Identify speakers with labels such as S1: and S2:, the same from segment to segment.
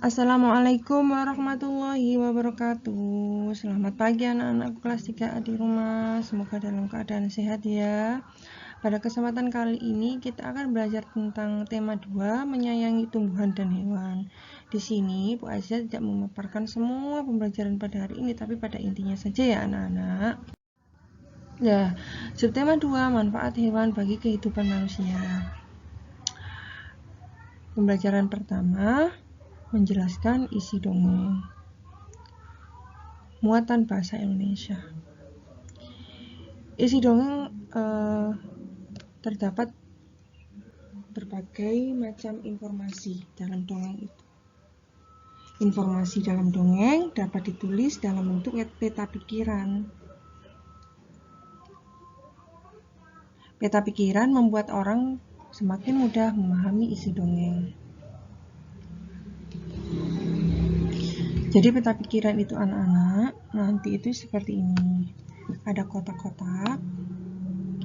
S1: Assalamualaikum warahmatullahi wabarakatuh. Selamat pagi anak-anakku kelas 3A di rumah. Semoga dalam keadaan sehat ya. Pada kesempatan kali ini kita akan belajar tentang tema 2, menyayangi tumbuhan dan hewan. Di sini Bu Azza tidak memaparkan semua pembelajaran pada hari ini, tapi pada intinya saja ya anak-anak. Ya, subtema 2, manfaat hewan bagi kehidupan manusia. Pembelajaran pertama, menjelaskan isi dongeng. Muatan bahasa Indonesia. Isi dongeng terdapat berbagai macam informasi dalam dongeng itu. Informasi dalam dongeng dapat ditulis dalam bentuk peta pikiran. Peta pikiran membuat orang semakin mudah memahami isi dongeng. Jadi peta pikiran itu anak-anak nanti itu seperti ini. Ada kotak-kotak.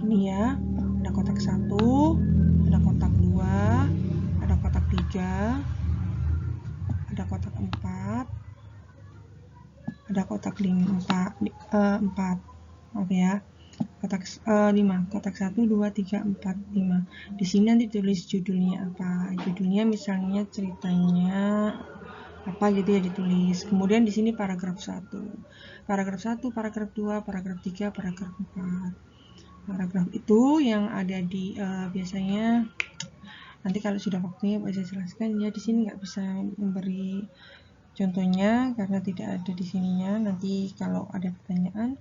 S1: Ini ya, ada kotak 1, ada kotak 2, ada kotak 3, ada kotak 4, ada kotak 4, maaf ya, kotak 5, kotak 1, 2, 3, 4, 5. Di sini nanti tulis judulnya apa. Judulnya misalnya ceritanya apa gitu ya ditulis. Kemudian di sini paragraf 1. Paragraf 1, paragraf 2, paragraf 3, paragraf 4. Paragraf itu yang ada di biasanya nanti kalau sudah waktunya Bu saya jelaskan ya. Di sini nggak bisa memberi contohnya karena tidak ada di sininya. Nanti kalau ada pertanyaan,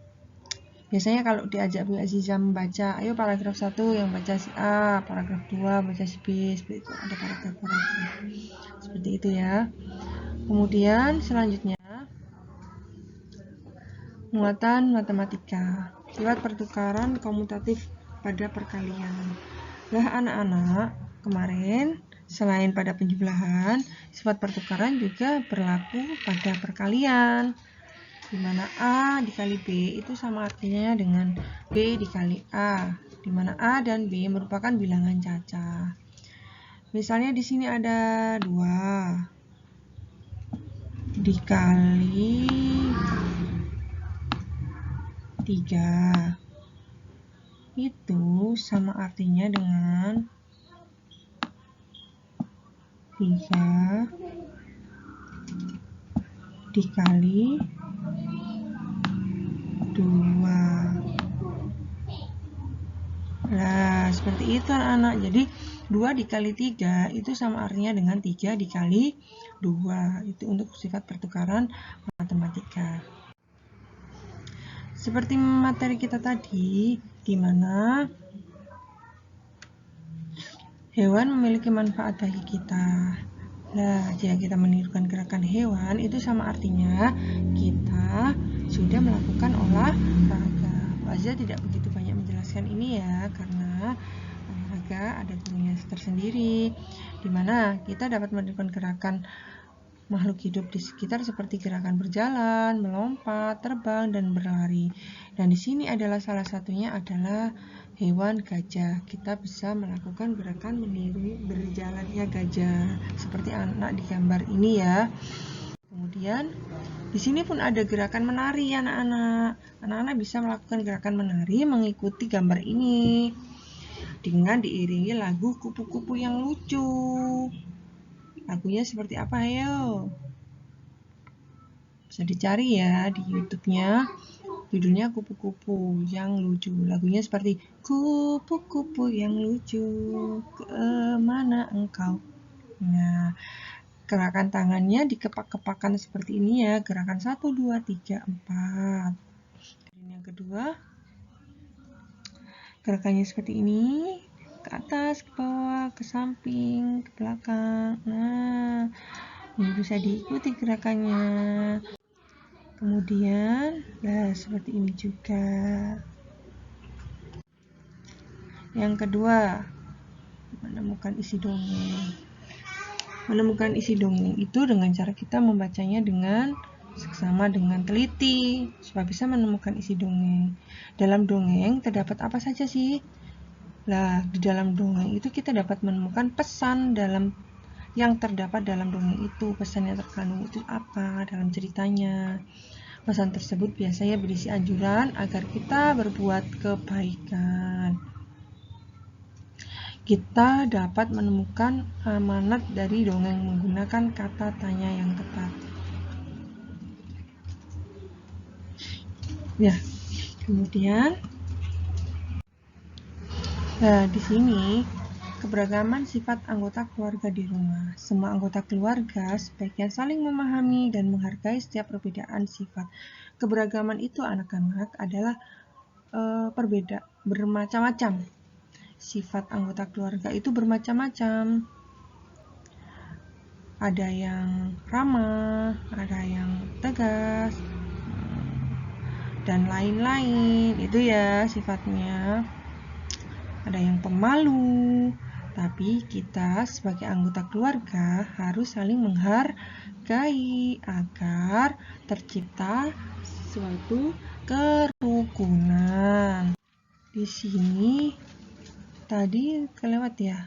S1: biasanya kalau diajak Bu Aziza membaca, ayo paragraf 1 yang baca si A, paragraf 2 baca si B, seperti itu. Ada paragraf-paragraf seperti itu ya. Kemudian selanjutnya muatan matematika, sifat pertukaran komutatif pada perkalian. Lah anak-anak, kemarin selain pada penjumlahan, sifat pertukaran juga berlaku pada perkalian, di mana A dikali B itu sama artinya dengan B dikali A, di mana A dan B merupakan bilangan caca. Misalnya di sini ada 2 dikali 3 itu sama artinya dengan 3 dikali 2. Nah, seperti itu anak-anak. Jadi 2 dikali 3 itu sama artinya dengan 3 dikali 2. Itu untuk sifat pertukaran matematika. Seperti materi kita tadi, di mana hewan memiliki manfaat bagi kita. Nah, jika kita menirukan gerakan hewan, itu sama artinya kita sudah melakukan olahraga. Wajah tidak begitu banyak menjelaskan ini ya, karena olahraga ada gurunya tersendiri, di mana kita dapat menirukan gerakan makhluk hidup di sekitar seperti gerakan berjalan, melompat, terbang, dan berlari. Dan di sini adalah salah satunya adalah hewan gajah. Kita bisa melakukan gerakan meniru berjalannya gajah seperti anak di gambar ini ya. Kemudian di sini pun ada gerakan menari anak-anak. Anak-anak bisa melakukan gerakan menari mengikuti gambar ini dengan diiringi lagu kupu-kupu yang lucu. Lagunya seperti apa ayo? Bisa dicari ya di YouTube-nya. Judulnya kupu-kupu yang lucu. Lagunya seperti kupu-kupu yang lucu, kemana engkau? Nah, gerakan tangannya dikepak-kepakan seperti ini ya. Gerakan 1, 2, 3, 4. Dan yang kedua, gerakannya seperti ini. Ke atas, ke bawah, ke samping, ke belakang. Nah, ini bisa diikuti gerakannya. Kemudian, seperti ini juga. Yang kedua, menemukan isi dongeng. Menemukan isi dongeng itu dengan cara kita membacanya dengan seksama dengan teliti, supaya bisa menemukan isi dongeng. Dalam dongeng terdapat apa saja sih? Lah, di dalam dongeng itu kita dapat menemukan pesan dalam yang terdapat dalam dongeng itu. Pesan yang terkandung itu apa dalam ceritanya. Pesan tersebut biasanya berisi anjuran agar kita berbuat kebaikan. Kita dapat menemukan amanat dari dongeng menggunakan kata tanya yang tepat. Ya, kemudian di sini keberagaman sifat anggota keluarga di rumah. Semua anggota keluarga sebaiknya saling memahami dan menghargai setiap perbedaan sifat. Keberagaman itu anak-anak adalah bermacam-macam. Sifat anggota keluarga itu bermacam-macam. Ada yang ramah, ada yang tegas, dan lain-lain. Itu ya sifatnya. Ada yang pemalu, tapi kita sebagai anggota keluarga harus saling menghargai agar tercipta suatu kerukunan. Di sini tadi kelewat ya.